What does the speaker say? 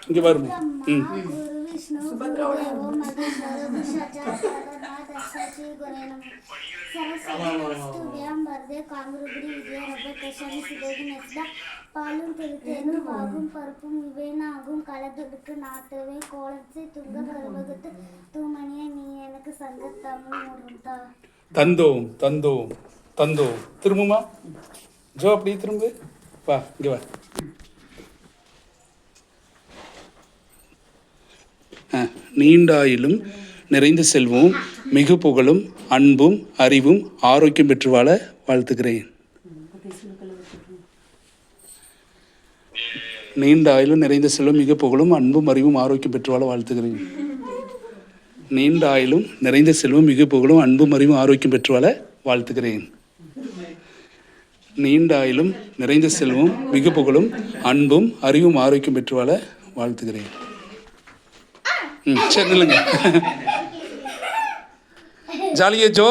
இங்கே பாருங்க. பாலும் தெளித்தேனும் பாகும் பருப்பும் இவைனாகும் கலதுடுக்கு நாட்டவே கோலத்தை துங்க கருவகத்து தூமணியை நீ எனக்கு சங்க தமிழ் முருந்தா. தந்தோம் தந்தோம் தந்தோம். திரும்புமா ஜோ, அப்படியே திரும்பு. வா இங்கே வா. நீண்டாயிலும் நிறைந்த செல்வமும் மிகு புகழும் அன்பும் அறிவும் ஆரோக்கியம் பெற்று வாழ வாழ்த்துக்கிறேன். நீண்ட ஆயிலும் நிறைந்த செல்வம் மிக புகழும் அன்பும் அறிவும் ஆரோக்கியம் பெற்று வாழ வாழ்த்துகிறேன். நீண்ட ஆயிலும் நிறைந்த செல்வம் மிக புகழும் அன்பும் அறிவும் ஆரோக்கியம் பெற்று வாழ வாழ்த்துகிறேன். நீண்ட ஆயிலும் நிறைந்த செல்வம் மிக புகழும் அன்பும் அறிவும் ஆரோக்கியம் பெற்று வாழ வாழ்த்துகிறேன். சரி, இல்லைங்க. ஜாலியே ஜோ.